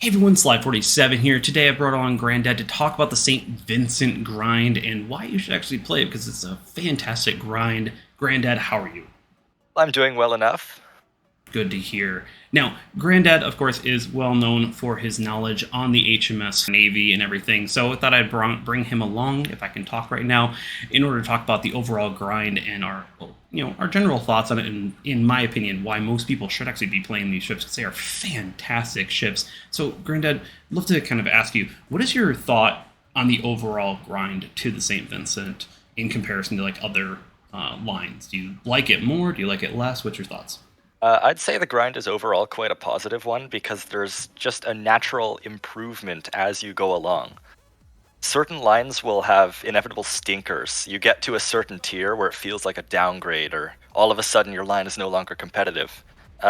Hey everyone, Sly47 here. Today I brought on Grandad to talk about the St. Vincent grind and why you should actually play it because it's a fantastic grind. Grandad, how are you? I'm doing well enough. Good to hear. Now, Grandad, of course, is well known for his knowledge on the HMS Navy and everything, so I thought I'd bring him along, if I can talk right now, in order to talk about the overall grind and our general thoughts on it, and in my opinion, why most people should actually be playing these ships because they are fantastic ships. So, Grandad, I'd love to kind of ask you, what is your thought on the overall grind to the St. Vincent in comparison to like other lines? Do you like it more? Do you like it less? What's your thoughts? I'd say the grind is overall quite a positive one because there's just a natural improvement as you go along. Certain lines will have inevitable stinkers. You get to a certain tier where it feels like a downgrade, or all of a sudden your line is no longer competitive.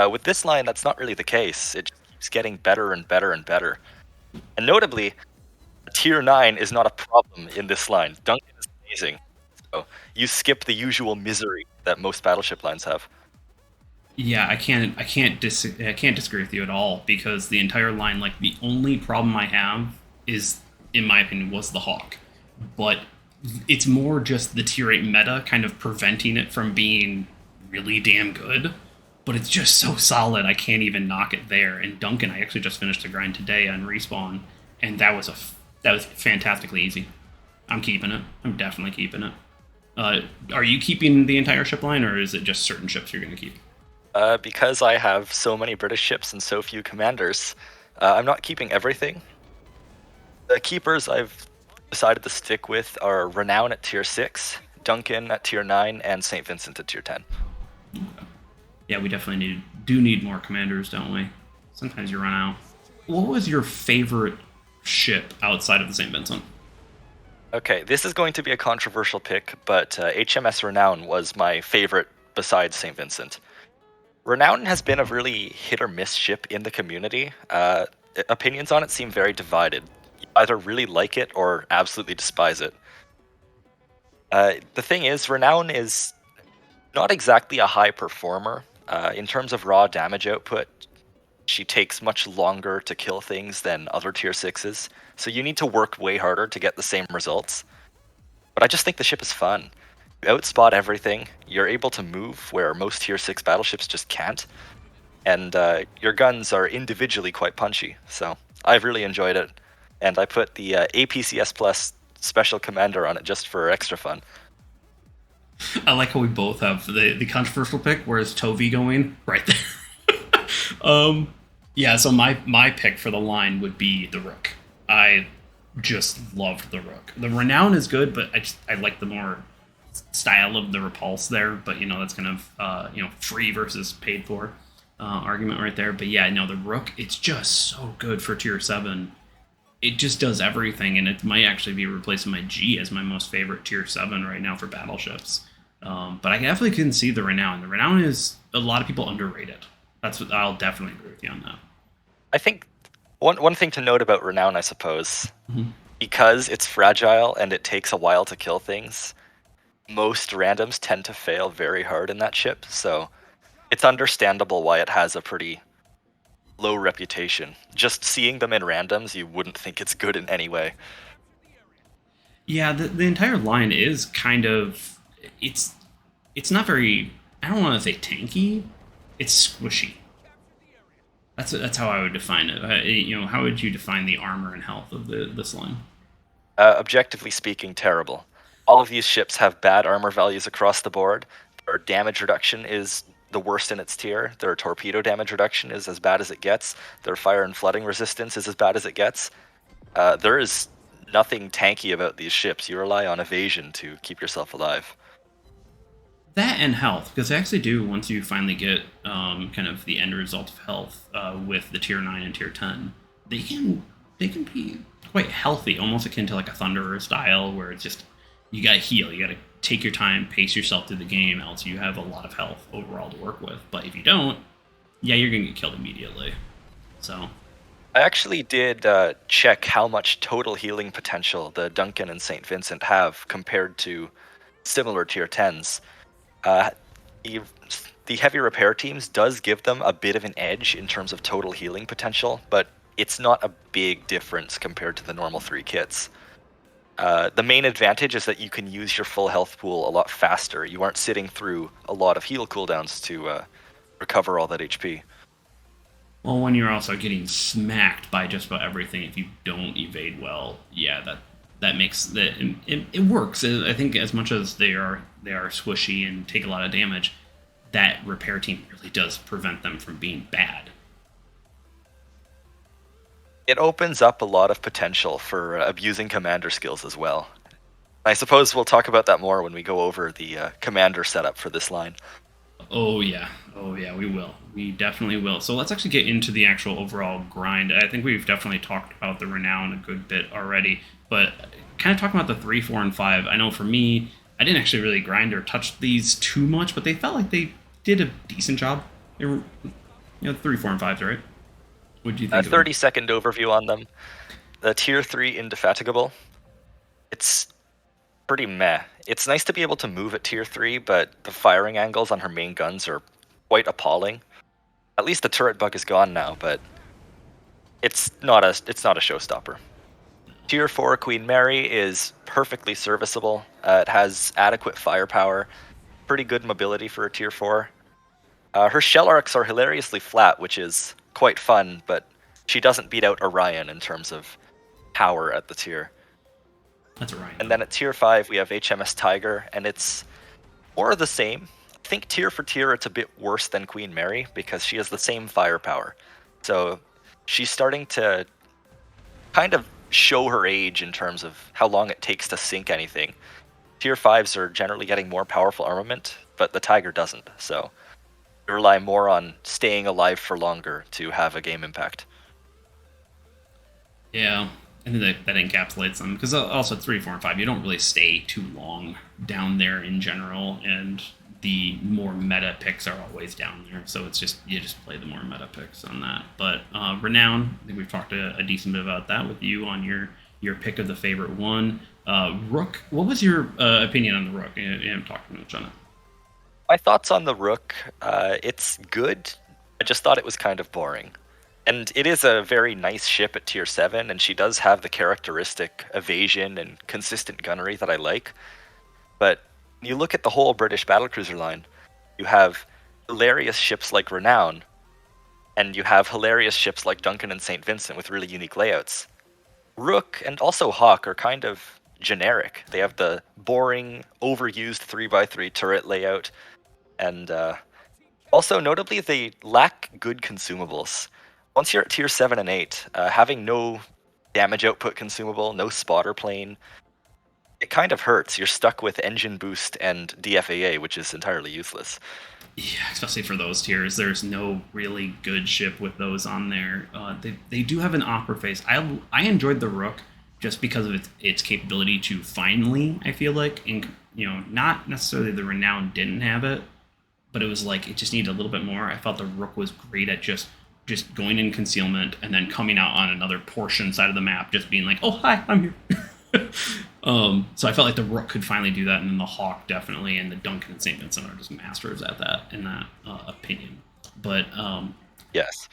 With this line, that's not really the case. It just keeps getting better and better and better. And notably, tier 9 is not a problem in this line. Duncan is amazing. So you skip the usual misery that most battleship lines have. Yeah, I can't disagree with you at all because the entire line, like the only problem I have is, in my opinion, was the Hawk, but it's more just the tier 8 meta kind of preventing it from being really damn good. But it's just so solid, I can't even knock it there. And Duncan, I actually just finished the grind today on respawn, and that was fantastically easy. I'm keeping it. I'm definitely keeping it. Are you keeping the entire ship line, or is it just certain ships you're going to keep? Because I have so many British ships and so few commanders, I'm not keeping everything. The keepers I've decided to stick with are Renown at tier 6, Duncan at tier 9, and St. Vincent at tier 10. Yeah, we definitely do need more commanders, don't we? Sometimes you run out. What was your favorite ship outside of the St. Vincent? Okay, this is going to be a controversial pick, but HMS Renown was my favorite besides St. Vincent. Renown has been a really hit or miss ship in the community. Opinions on it seem very divided. You either really like it or absolutely despise it. The thing is, Renown is not exactly a high performer. In terms of raw damage output, she takes much longer to kill things than other tier 6s, so you need to work way harder to get the same results. But I just think the ship is fun. You outspot everything, you're able to move where most tier 6 battleships just can't, and your guns are individually quite punchy, so I've really enjoyed it. And I put the APCS Plus Special Commander on it just for extra fun. I like how we both have the controversial pick. Where's Tovi going? Right there. Yeah. So my pick for the line would be the Rooke. I just loved the Rooke. The Renown is good, but I like the more style of the Repulse there. But that's kind of free versus paid for argument right there. But yeah, no, the Rooke, it's just so good for tier 7. It just does everything, and it might actually be replacing my G as my most favorite tier 7 right now for battleships. But I definitely can see the Renown. The Renown is a lot of people underrated. That's what I'll definitely agree with you on that. I think one thing to note about Renown, I suppose, Mm-hmm. because it's fragile and it takes a while to kill things, most randoms tend to fail very hard in that ship, so it's understandable why it has a pretty low reputation. Just seeing them in randoms, you wouldn't think it's good in any way. Yeah, the entire line is kind of it's it's not very. I don't want to say tanky. It's squishy. That's how I would define it. How would you define the armor and health of this line? Objectively speaking, terrible. All of these ships have bad armor values across the board. Their damage reduction is the worst in its tier. Their torpedo damage reduction is as bad as it gets. Their fire and flooding resistance is as bad as it gets. There is nothing tanky about these ships. You rely on evasion to keep yourself alive. That and health, because they actually do once you finally get kind of the end result of health with the tier 9 and tier 10. They can be quite healthy, almost akin to like a Thunderer style, where it's just you gotta heal, you gotta take your time, pace yourself through the game, else you have a lot of health overall to work with. But if you don't, yeah, you're gonna get killed immediately. So I actually did check how much total healing potential the Duncan and St. Vincent have compared to similar tier 10s. Uh, the, the heavy repair teams does give them a bit of an edge in terms of total healing potential, but it's not a big difference compared to the normal 3 kits. The main advantage is that you can use your full health pool a lot faster. You aren't sitting through a lot of heal cooldowns to recover all that HP. Well, when you're also getting smacked by just about everything, if you don't evade well, yeah, that makes that it works. I think as much as they are squishy and take a lot of damage, that repair team really does prevent them from being bad. It opens up a lot of potential for abusing commander skills as well. I suppose we'll talk about that more when we go over the commander setup for this line. Oh yeah, we will. We definitely will. So let's actually get into the actual overall grind. I think we've definitely talked about the renown a good bit already, but kind of talking about the 3, 4, and 5. I know for me, I didn't actually really grind or touch these too much, but they felt like they did a decent job. They were, 3, 4, and 5s, right? What do you think? A 30-second overview on them. The tier 3 Indefatigable. It's pretty meh. It's nice to be able to move at tier 3, but the firing angles on her main guns are quite appalling. At least the turret bug is gone now, but it's not a showstopper. Tier 4 Queen Mary is perfectly serviceable. It has adequate firepower, pretty good mobility for a tier 4. Her shell arcs are hilariously flat, which is quite fun, but she doesn't beat out Orion in terms of power at the tier. That's Orion. And then at tier 5, we have HMS Tiger, and it's more of the same. I think tier for tier, it's a bit worse than Queen Mary, because she has the same firepower. So she's starting to kind of show her age in terms of how long it takes to sink anything. Tier 5s are generally getting more powerful armament, but the Tiger doesn't, so you rely more on staying alive for longer to have a game impact. Yeah, I think that encapsulates them, because also 3, 4, and 5, you don't really stay too long down there in general, and the more meta picks are always down there, so it's just you just play the more meta picks on that. But Renown, I think we've talked a decent bit about that with you on your pick of the favorite one. Rooke, what was your opinion on the Rooke? You haven't talked much on it. My thoughts on the Rooke, it's good. I just thought it was kind of boring. And it is a very nice ship at tier 7, and she does have the characteristic evasion and consistent gunnery that I like. But you look at the whole British battlecruiser line, you have hilarious ships like Renown, and you have hilarious ships like Duncan and St. Vincent with really unique layouts. Rooke and also Hawke are kind of generic. They have the boring, overused 3x3 turret layout, and also notably they lack good consumables. Once you're at tier 7 and 8, having no damage output consumable, no spotter plane, it kind of hurts. You're stuck with engine boost and DFAA, which is entirely useless. Yeah, especially for those tiers. There's no really good ship with those on there. They do have an opera phase. I enjoyed the Rooke just because of its capability to finally, I feel like, not necessarily the Renown didn't have it, but it was like it just needed a little bit more. I felt the Rooke was great at just going in concealment and then coming out on another portion side of the map, just being like, oh, hi, I'm here. So I felt like the Rooke could finally do that, and then the Hawke definitely, and the Duncan and St. Vincent are just masters at that, in that opinion. But yes.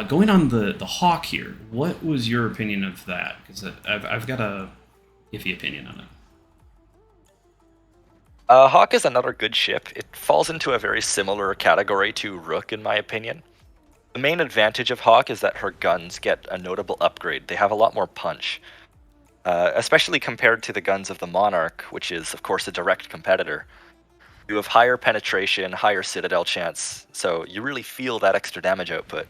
Going on the Hawke here, what was your opinion of that? Because I've got a iffy opinion on it. Hawke is another good ship. It falls into a very similar category to Rooke, in my opinion. The main advantage of Hawke is that her guns get a notable upgrade. They have a lot more punch, especially compared to the guns of the Monarch, which is, of course, a direct competitor. You have higher penetration, higher citadel chance, so you really feel that extra damage output.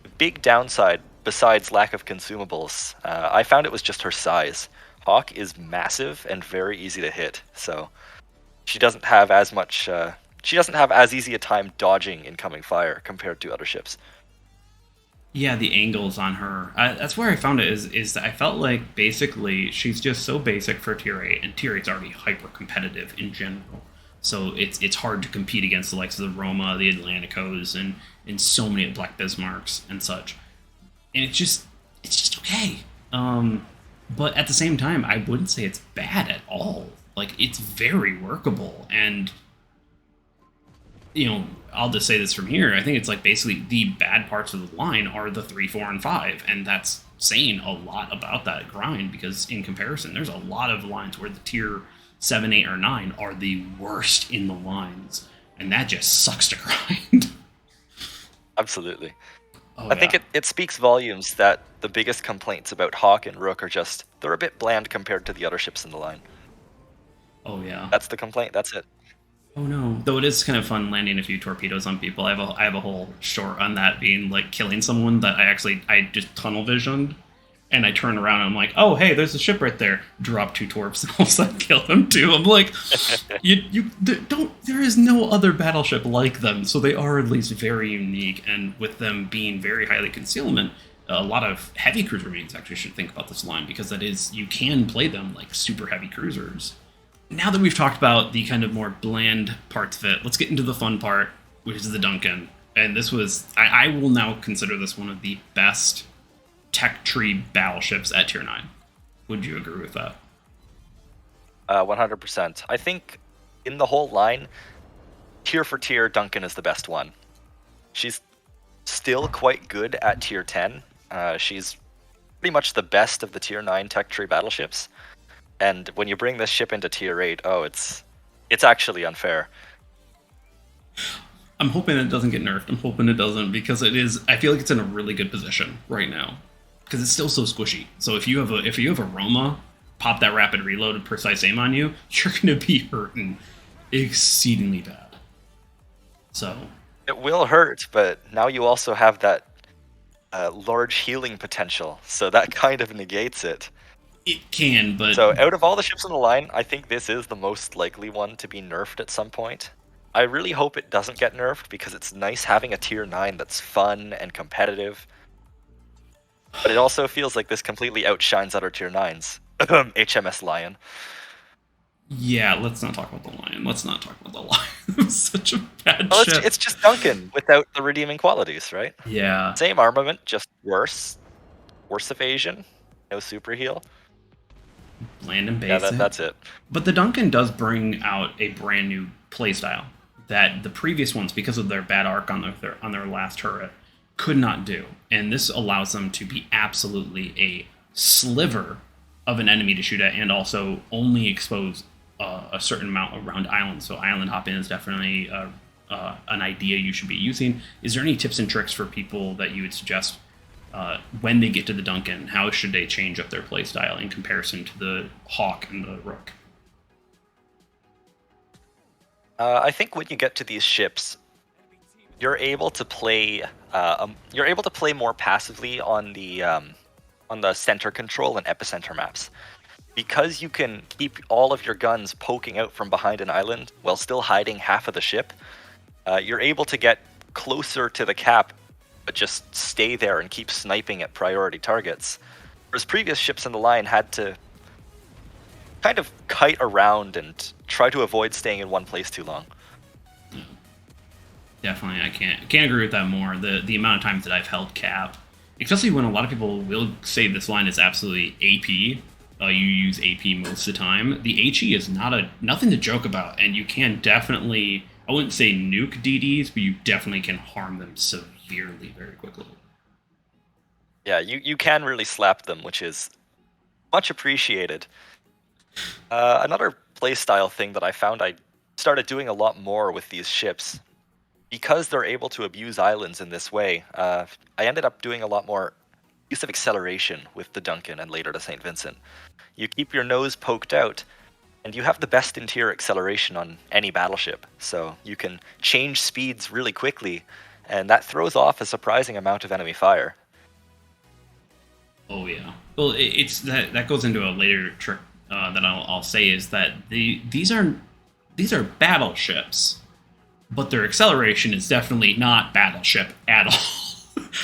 The big downside, besides lack of consumables, I found it was just her size. Hawke is massive and very easy to hit, so she doesn't have as much... she doesn't have as easy a time dodging incoming fire compared to other ships. Yeah, the angles on her. That's where I found it, is that I felt like basically she's just so basic for tier 8, and tier 8's already hyper competitive in general. So it's hard to compete against the likes of the Roma, the Atlanticos, and so many Black Bismarcks and such. And it's just okay. But at the same time, I wouldn't say it's bad at all. Like, it's very workable, and I'll just say this from here. I think it's like basically the bad parts of the line are the 3, 4, and 5, and that's saying a lot about that grind because in comparison, there's a lot of lines where the tier 7, 8, or 9 are the worst in the lines, and that just sucks to grind. Absolutely. Oh, I think it speaks volumes that the biggest complaints about Hawke and Rooke are just they're a bit bland compared to the other ships in the line. Oh yeah. That's the complaint. That's it. Oh no. Though it is kind of fun landing a few torpedoes on people. I have a whole short on that being like killing someone that I just tunnel visioned, and I turn around and I'm like, oh hey, there's a ship right there. Drop 2 torps and all of a sudden kill them too. I'm like, there is no other battleship like them, so they are at least very unique. And with them being very highly concealment, a lot of heavy cruiser marines actually should think about this line because you can play them like super heavy cruisers. Now that we've talked about the kind of more bland parts of it, let's get into the fun part, which is the Duncan. And I will now consider this one of the best tech tree battleships at tier 9. Would you agree with that? 100%. I think in the whole line, tier for tier, Duncan is the best one. She's still quite good at tier 10. She's pretty much the best of the tier 9 tech tree battleships. And when you bring this ship into tier 8, it's actually unfair. I'm hoping it doesn't get nerfed. I'm hoping it doesn't because I feel like it's in a really good position right now because it's still so squishy. So if you have a Roma, pop that rapid reload and precise aim on you, you're going to be hurting exceedingly bad. So it will hurt, but now you also have that large healing potential, so that kind of negates it. It can, but... So out of all the ships in the line, I think this is the most likely one to be nerfed at some point. I really hope it doesn't get nerfed because it's nice having a tier 9 that's fun and competitive. But it also feels like this completely outshines other tier 9s. HMS Lion. Yeah, let's not talk about the Lion. Let's not talk about the Lion. It's such a bad ship. It's just Duncan without the redeeming qualities, right? Yeah. Same armament, just worse. Worse evasion. No super heal. Bland and basic. Yeah, that's it. But the Duncan does bring out a brand new playstyle that the previous ones, because of their bad arc on their last turret, could not do. And this allows them to be absolutely a sliver of an enemy to shoot at and also only expose a certain amount around islands. So island hopping is definitely an idea you should be using. Is there any tips and tricks for people that you would suggest when they get to the Duncan? How should they change up their playstyle in comparison to the Hawke and the Rooke? I think when you get to these ships, you're able to play more passively on the center control and epicenter maps. Because you can keep all of your guns poking out from behind an island while still hiding half of the ship, you're able to get closer to the cap, but just stay there and keep sniping at priority targets. Whereas previous ships in the line had to kind of kite around and try to avoid staying in one place too long. Definitely, I can't agree with that more. The amount of times that I've held cap, especially when a lot of people will say this line is absolutely AP. You use AP most of the time. The HE is nothing to joke about, and you can definitely, I wouldn't say nuke DDs, but you definitely can harm them severely very quickly. Yeah, you can really slap them, which is much appreciated. Another playstyle thing that I found I started doing a lot more with these ships, because they're able to abuse islands in this way, I ended up doing a lot more use of acceleration with the Duncan and later the St. Vincent. You keep your nose poked out, and you have the best interior acceleration on any battleship, so you can change speeds really quickly, and that throws off a surprising amount of enemy fire. Oh yeah. Well, it's that goes into a later trick that I'll say is that these are battleships, but their acceleration is definitely not battleship at all.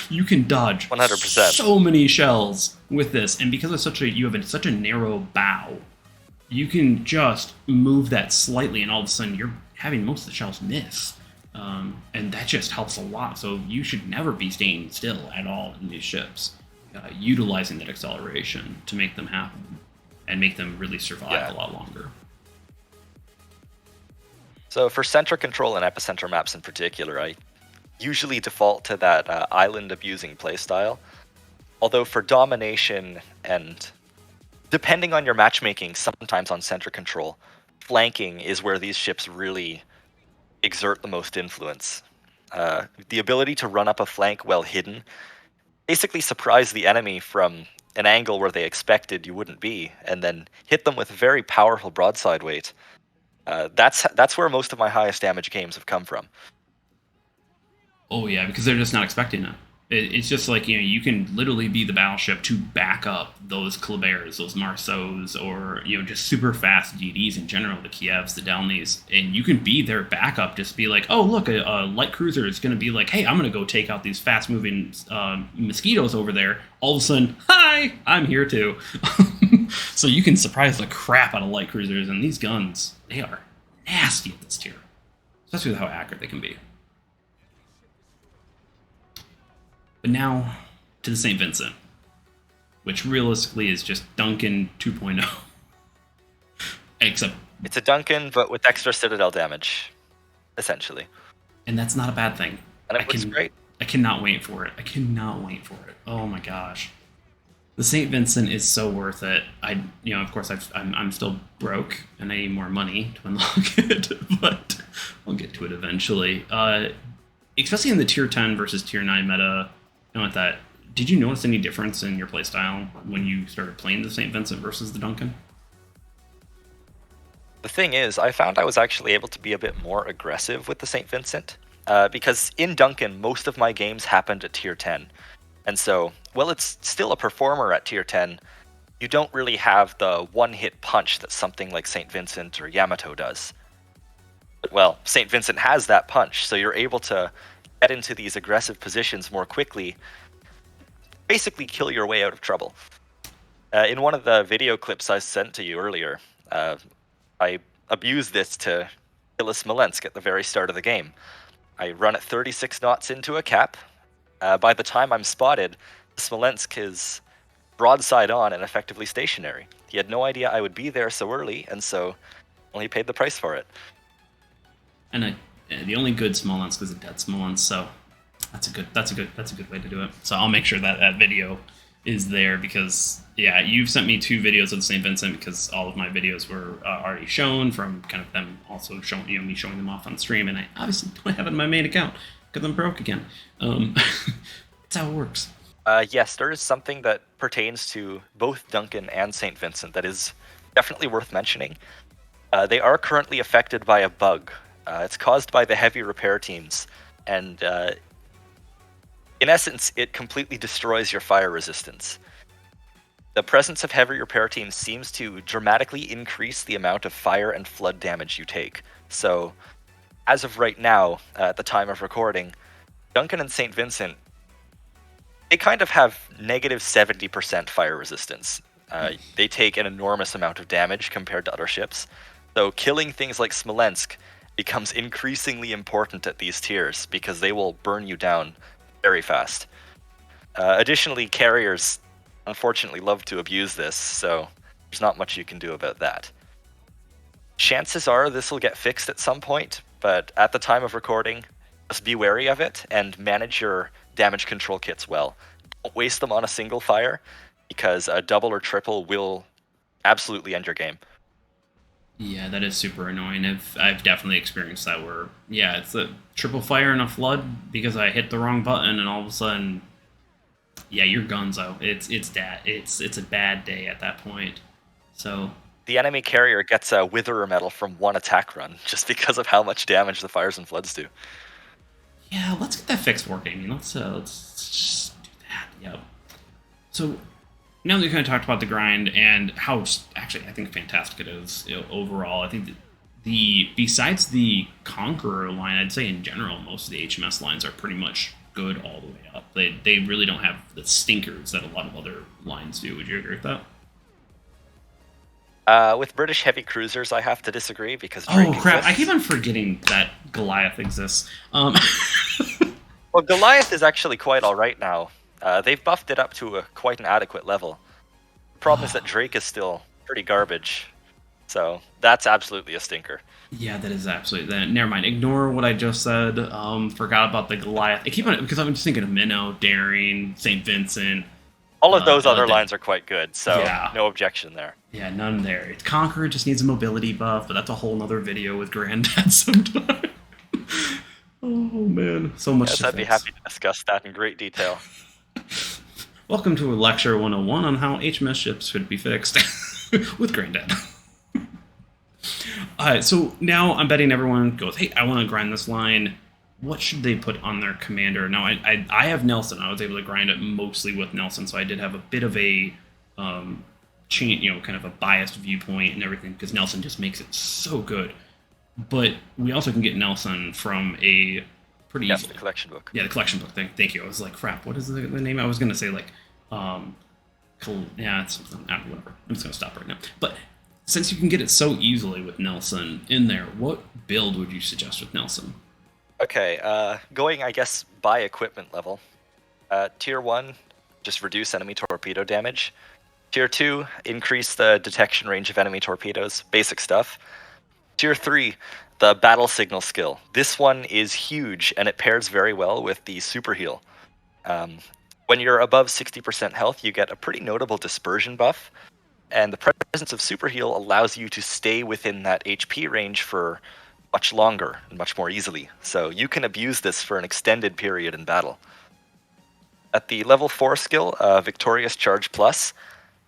You can dodge 100%. So many shells with this, and because it's you have such a narrow bow, you can just move that slightly, and all of a sudden you're having most of the shells miss, and that just helps a lot. So you should never be staying still at all in these ships, utilizing that acceleration to make them happen and make them really survive a lot longer. So for center control and epicenter maps in particular, I usually default to that island abusing playstyle. Although for domination and depending on your matchmaking, sometimes on center control, flanking is where these ships really exert the most influence. The ability to run up a flank well hidden, basically surprise the enemy from an angle where they expected you wouldn't be, and then hit them with very powerful broadside weight. That's where most of my highest damage games have come from. Oh yeah, because they're just not expecting it. It's just like, you can literally be the battleship to back up those Kleberts, those Marceaus, or just super fast GDs in general, the Kievs, the Delnys, and you can be their backup. Just be like, oh look, a light cruiser is going to be like, hey, I'm going to go take out these fast moving mosquitoes over there. All of a sudden, hi, I'm here too. So you can surprise the crap out of light cruisers, and these guns, they are nasty at this tier, especially with how accurate they can be. But now to the St. Vincent, which realistically is just Duncan 2.0. Except it's a Duncan, but with extra Citadel damage, essentially. And that's not a bad thing. And it looks great. I cannot wait for it. I cannot wait for it. Oh my gosh. The St. Vincent is so worth it. Of course, I'm still broke and I need more money to unlock it, but I'll get to it eventually. Especially in the tier 10 versus tier 9 meta. With that, did you notice any difference in your playstyle when you started playing the St. Vincent versus the Duncan? The thing is, I found I was actually able to be a bit more aggressive with the St. Vincent, because in Duncan, most of my games happened at tier 10. And so, while it's still a performer at tier 10, you don't really have the one-hit punch that something like St. Vincent or Yamato does. Well, St. Vincent has that punch, so you're able to get into these aggressive positions more quickly, basically kill your way out of trouble. In one of the video clips I sent to you earlier, I abused this to kill a Smolensk at the very start of the game. I run at 36 knots into a cap. By the time I'm spotted, the Smolensk is broadside on and effectively stationary. He had no idea I would be there so early, and so only paid the price for it. And the only good Smolensk is a dead Smolensk, so that's a good way to do it. So I'll make sure that video is there, because you've sent me 2 videos of St. Vincent, because all of my videos were already shown from kind of them also showing me showing them off on stream, and I obviously don't have it in my main account because I'm broke again. That's how it works. Yes, there is something that pertains to both Duncan and St. Vincent that is definitely worth mentioning. They are currently affected by a bug. It's caused by the heavy repair teams, and in essence, it completely destroys your fire resistance. The presence of heavy repair teams seems to dramatically increase the amount of fire and flood damage you take. So, as of right now, at the time of recording, Duncan and St. Vincent, they kind of have negative 70% fire resistance. They take an enormous amount of damage compared to other ships. So killing things like Smolensk becomes increasingly important at these tiers, because they will burn you down very fast. Additionally, carriers unfortunately love to abuse this, so there's not much you can do about that. Chances are this will get fixed at some point, but at the time of recording, just be wary of it and manage your damage control kits well. Don't waste them on a single fire, because a double or triple will absolutely end your game. Yeah, that is super annoying. I've definitely experienced that where, it's a triple fire and a flood because I hit the wrong button, and all of a sudden, you're gonzo. It's a bad day at that point. So the enemy carrier gets a Witherer medal from one attack run just because of how much damage the fires and floods do. Yeah, let's get that fixed working. Let's just do that. Yep. So now that we kind of talked about the grind and how actually I think fantastic it is overall, I think that besides the Conqueror line, I'd say in general most of the HMS lines are pretty much good all the way up. They really don't have the stinkers that a lot of other lines do. Would you agree with that? With British heavy cruisers, I have to disagree, because Drake crap! exists. I keep on forgetting that Goliath exists. Well, Goliath is actually quite all right now. They've buffed it up to quite an adequate level. The problem is that Drake is still pretty garbage. So that's absolutely a stinker. Yeah, that is absolutely that. Never mind. Ignore what I just said. Forgot about the Goliath. I keep on because I'm just thinking of Minnow, Daring, St. Vincent. All of those other Elden. lines are quite good, so Yeah. no objection there. Yeah, none there. It's Conqueror just needs a mobility buff, but that's a whole nother video with Grandad sometime. Oh man, so much. Yes, I'd be happy to discuss that in great detail. Welcome to Lecture 101 on how HMS ships should be fixed with Grandad. Alright, so now I'm betting everyone goes, hey, I want to grind this line. What should they put on their commander? Now, I have Nelson. I was able to grind it mostly with Nelson, so I did have a bit of a change, kind of a biased viewpoint and everything, because Nelson just makes it so good. But we also can get Nelson from a pretty yes, easily. The collection book. Yeah, the collection book. Thank you. I was like, crap, what is the name? I was going to say, like, it's whatever. I'm just going to stop right now. But since you can get it so easily with Nelson in there, what build would you suggest with Nelson? Okay, going, I guess, by equipment level. Tier 1, just reduce enemy torpedo damage. Tier 2, increase the detection range of enemy torpedoes. Basic stuff. Tier 3, the battle signal skill. This one is huge, and it pairs very well with the super heal. When you're above 60% health, you get a pretty notable dispersion buff, and the presence of super heal allows you to stay within that HP range for much longer and much more easily. So you can abuse this for an extended period in battle. At the level 4 skill, Victorious Charge Plus,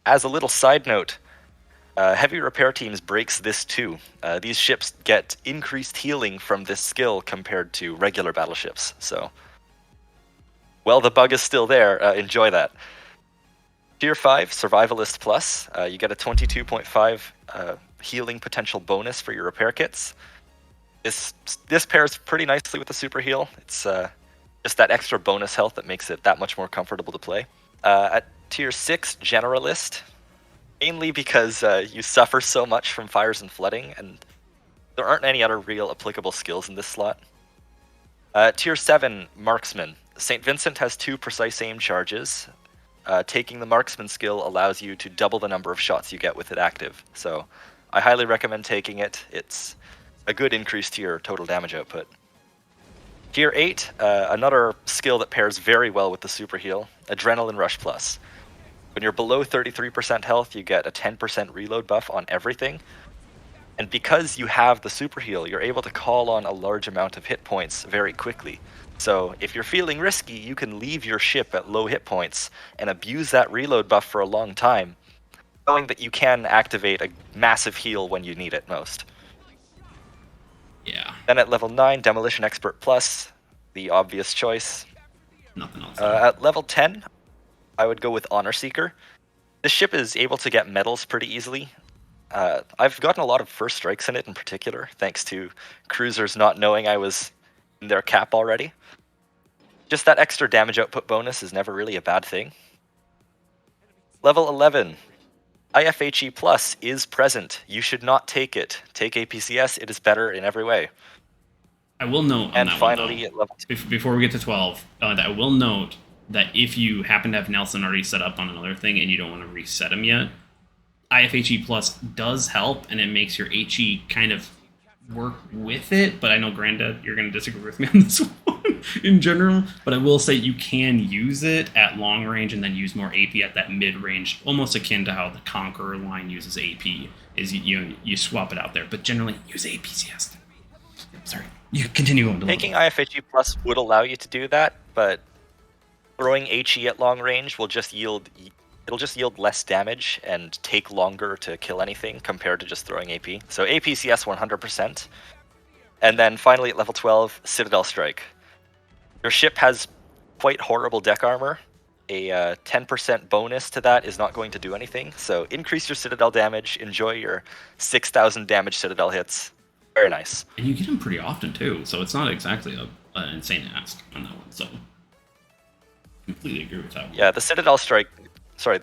as a little side note, Heavy Repair Teams breaks this too. These ships get increased healing from this skill compared to regular battleships. So, well, the bug is still there. Enjoy that. Tier 5, Survivalist Plus, you get a 22.5 healing potential bonus for your repair kits. This pairs pretty nicely with the super heal. It's just that extra bonus health that makes it that much more comfortable to play. At Tier 6, Generalist, mainly because you suffer so much from fires and flooding, and there aren't any other real applicable skills in this slot. Tier 7, Marksman. St. Vincent has 2 precise aim charges. Taking the Marksman skill allows you to double the number of shots you get with it active, so I highly recommend taking it. It's a good increase to your total damage output. Tier 8, another skill that pairs very well with the super heal, Adrenaline Rush Plus. When you're below 33% health, you get a 10% reload buff on everything. And because you have the super heal, you're able to call on a large amount of hit points very quickly. So if you're feeling risky, you can leave your ship at low hit points and abuse that reload buff for a long time, knowing that you can activate a massive heal when you need it most. Yeah. Then at level 9, Demolition Expert Plus, the obvious choice. Nothing else. At level 10, I would go with Honor Seeker. This ship is able to get medals pretty easily. I've gotten a lot of first strikes in it in particular, thanks to cruisers not knowing I was in their cap already. Just that extra damage output bonus is never really a bad thing. Level 11. IFHE Plus is present. You should not take it. Take APCS, it is better in every way. I will note on and that finally, one, at level 2. before we get to 12, that I will note that if you happen to have Nelson already set up on another thing and you don't want to reset him yet, IFHE Plus does help, and it makes your HE kind of work with it, but I know, Grandad, you're going to disagree with me on this one in general, but I will say you can use it at long range and then use more AP at that mid-range, almost akin to how the Conqueror line uses AP, is you swap it out there, but generally use APCS. Sorry, you continue on. Taking IFHE Plus would allow you to do that, but throwing HE at long range will just yield less damage and take longer to kill anything compared to just throwing AP. So APCS 100%. And then finally at level 12, Citadel Strike. Your ship has quite horrible deck armor. A 10% bonus to that is not going to do anything. So increase your Citadel damage, enjoy your 6,000 damage Citadel hits. Very nice. And you get them pretty often too, so it's not exactly an insane ask on that one. So completely agree with that one. Yeah, the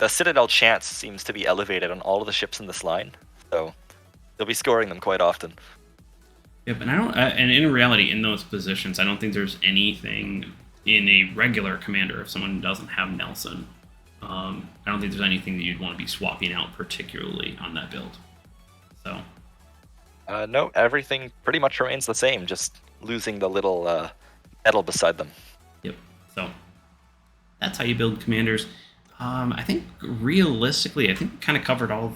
Citadel chance seems to be elevated on all of the ships in this line, so they'll be scoring them quite often. Yep, and and in reality, in those positions, I don't think there's anything in a regular commander if someone doesn't have Nelson. I don't think there's anything that you'd want to be swapping out particularly on that build. So No, everything pretty much remains the same, just losing the little medal beside them. Yep. So that's how you build commanders. I think realistically, I think kind of covered all.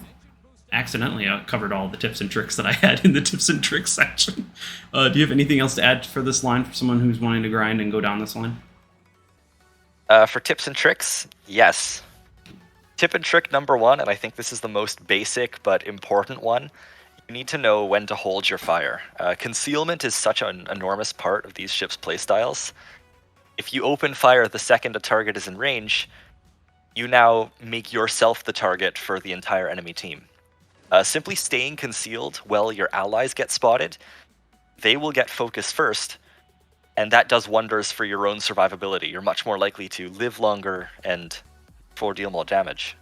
Accidentally, I covered all the tips and tricks that I had in the tips and tricks section. Do you have anything else to add for this line for someone who's wanting to grind and go down this line? For tips and tricks, yes. Tip and trick number 1, and I think this is the most basic but important one. You need to know when to hold your fire. Concealment is such an enormous part of these ships' playstyles. If you open fire the second a target is in range, you now make yourself the target for the entire enemy team. Simply staying concealed while your allies get spotted, they will get focus first, and that does wonders for your own survivability. You're much more likely to live longer and deal more damage.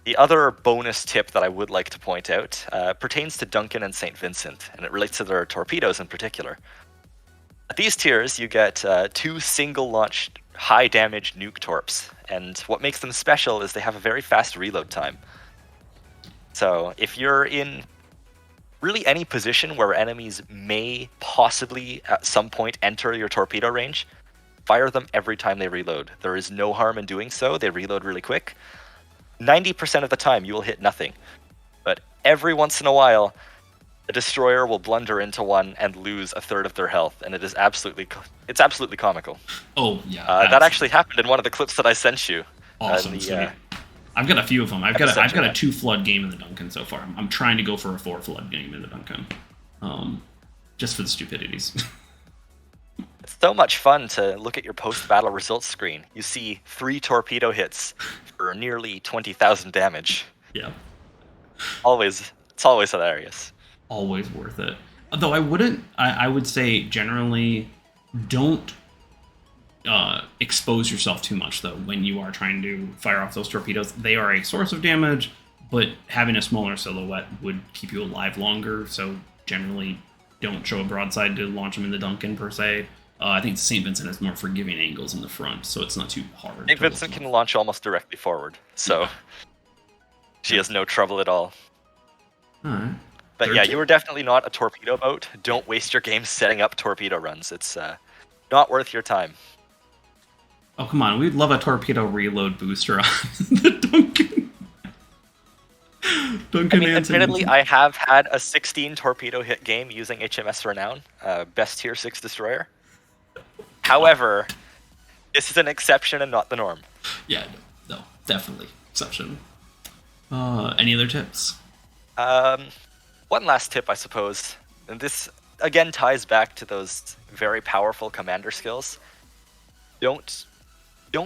The other bonus tip that I would like to point out pertains to Duncan and St. Vincent, and it relates to their torpedoes in particular. At these tiers, you get 2 single-launched, high-damage nuke torps, and what makes them special is they have a very fast reload time. So if you're in really any position where enemies may possibly at some point enter your torpedo range, fire them every time they reload. There is no harm in doing so. They reload really quick. 90% of the time you will hit nothing, but every once in a while a destroyer will blunder into one and lose a third of their health, and it's absolutely comical. Oh yeah, that actually happened in one of the clips that I sent you. Awesome. I've got a few of them. I've got a 2 flood game in the Duncan so far. I'm trying to go for a 4 flood game in the Duncan, just for the stupidities. It's so much fun to look at your post-battle results screen. You see 3 torpedo hits for nearly 20,000 damage. Yeah. It's always hilarious. Always worth it. Though I would say generally don't expose yourself too much, though, when you are trying to fire off those torpedoes. They are a source of damage, but having a smaller silhouette would keep you alive longer, so generally don't show a broadside to launch them in the Duncan, per se. I think St. Vincent has more forgiving angles in the front, so it's not too hard. St. Vincent can launch almost directly forward, so she has no trouble at all. Alright. But yeah, you were definitely not a torpedo boat. Don't waste your game setting up torpedo runs. It's not worth your time. Oh, come on. We'd love a torpedo reload booster on the Duncan. Admittedly, I have had a 16 torpedo hit game using HMS Renown, best tier 6 destroyer. However, this is an exception and not the norm. Yeah, no, definitely exception. Any other tips? One last tip, I suppose, and this again ties back to those very powerful commander skills. Don't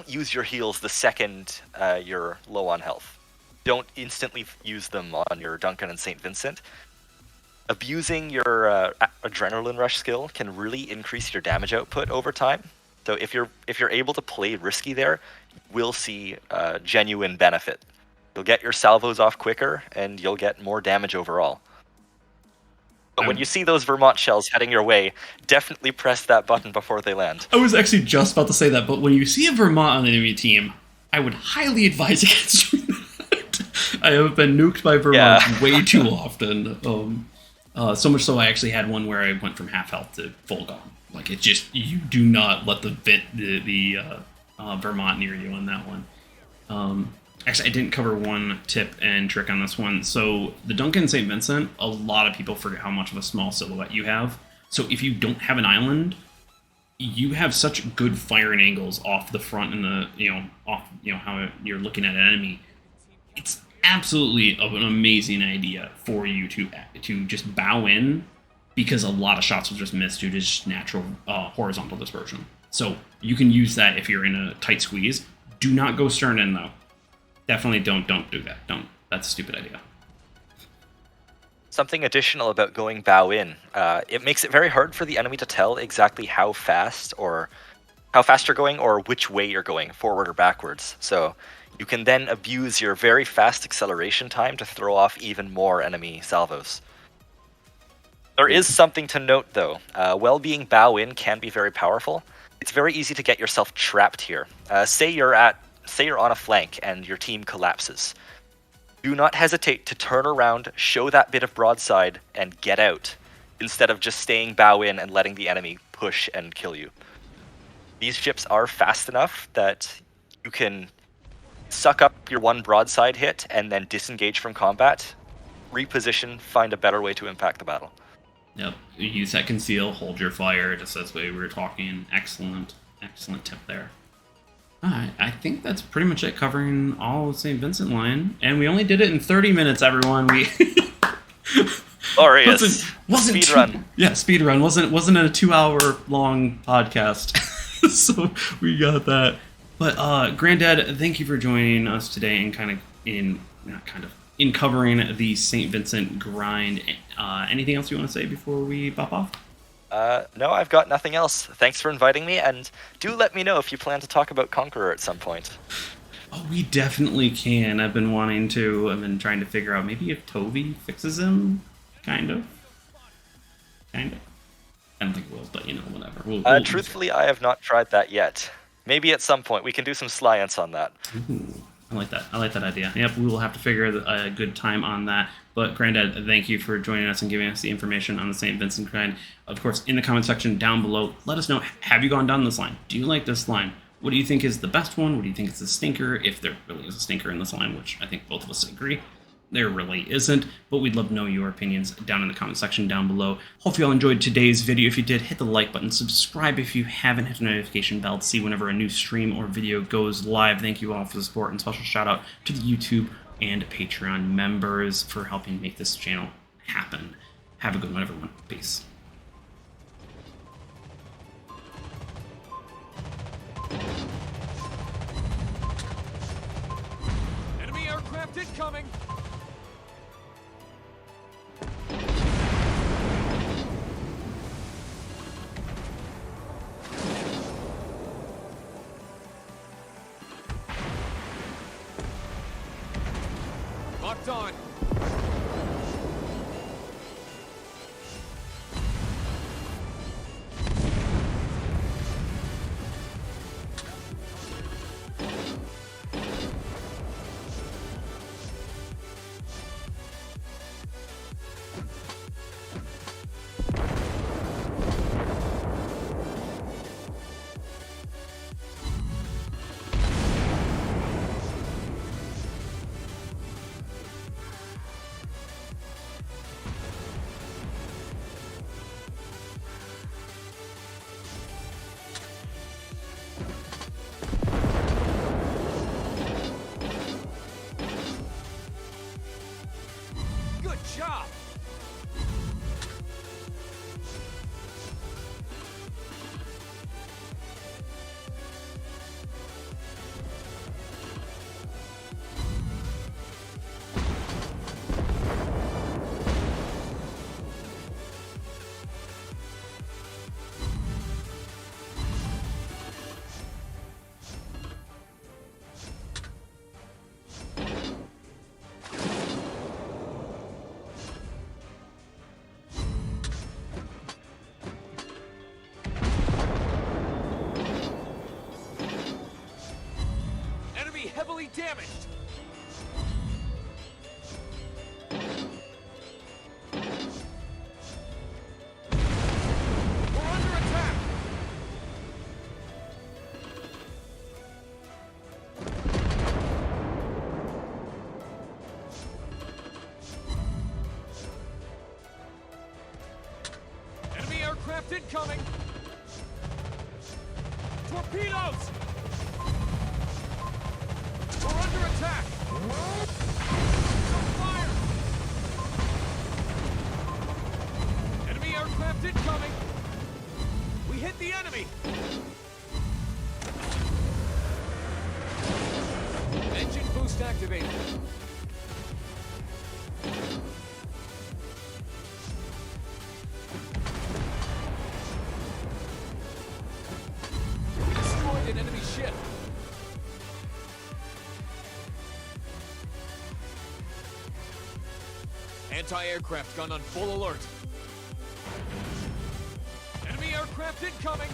use your heals the second you're low on health. Don't instantly use them on your Duncan and St. Vincent. Abusing your adrenaline rush skill can really increase your damage output over time. So if you're able to play risky there, you will see genuine benefit. You'll get your salvos off quicker, and you'll get more damage overall. But when you see those Vermont shells heading your way, definitely press that button before they land. I was actually just about to say that, but when you see a Vermont on the enemy team, I would highly advise against doing that. I have been nuked by Vermont way too often. So much so I actually had one where I went from half health to full gone. Like, it just, you do not let the Vermont near you on that one. Actually, I didn't cover one tip and trick on this one. So the Duncan St. Vincent, a lot of people forget how much of a small silhouette you have. So if you don't have an island, you have such good firing angles off the front and how you're looking at an enemy. It's absolutely an amazing idea for you to just bow in, because a lot of shots will just miss due to just natural horizontal dispersion. So you can use that if you're in a tight squeeze. Do not go stern in, though. Definitely don't do that. Don't. That's a stupid idea. Something additional about going bow in. It makes it very hard for the enemy to tell exactly how fast you're going or which way you're going, forward or backwards. So you can then abuse your very fast acceleration time to throw off even more enemy salvos. There is something to note, though. While being bow in can be very powerful, it's very easy to get yourself trapped here. Say you're on a flank and your team collapses. Do not hesitate to turn around, show that bit of broadside, and get out. instead of just staying bow in and letting the enemy push and kill you. These ships are fast enough that you can suck up your one broadside hit and then disengage from combat, reposition, find a better way to impact the battle. Yep. Use that conceal, hold your fire, just as we were talking. Excellent tip there. Alright, I think that's pretty much it, covering all of St. Vincent line. And we only did it in 30 minutes, everyone. We Glorious. wasn't speed run. Yeah, speed run. Wasn't a 2-hour long podcast. So we got that. But Grandad, thank you for joining us today and in covering the St. Vincent grind. Anything else you want to say before we pop off? No, I've got nothing else. Thanks for inviting me, and do let me know if you plan to talk about Conqueror at some point. Oh, we definitely can. I've been trying to figure out maybe if Tovey fixes him. Kind of. I don't think it will, but whatever. We'll Truthfully, I have not tried that yet. Maybe at some point we can do some science on that. Ooh, I like that idea. Yep, we will have to figure a good time on that. But Grandad, thank you for joining us and giving us the information on the St. Vincent grind. Of course, in the comment section down below, let us know, have you gone down this line? Do you like this line? What do you think is the best one? What do you think is the stinker? If there really is a stinker in this line, which I think both of us agree. There really isn't, but we'd love to know your opinions down in the comment section down below. Hope you all enjoyed today's video. If you did, hit the like button, subscribe if you haven't, hit the notification bell to see whenever a new stream or video goes live. Thank you all for the support, and special shout out to the YouTube and Patreon members for helping make this channel happen. Have a good one, everyone. Peace. Enemy aircraft incoming! Locked on. Good job! Heavily damaged. We're under attack. Enemy aircraft incoming. Torpedoes. We're under attack! Fire! Enemy aircraft incoming! We hit the enemy! Engine boost activated. We destroyed an enemy ship. Anti-aircraft gun on full alert. Enemy aircraft incoming!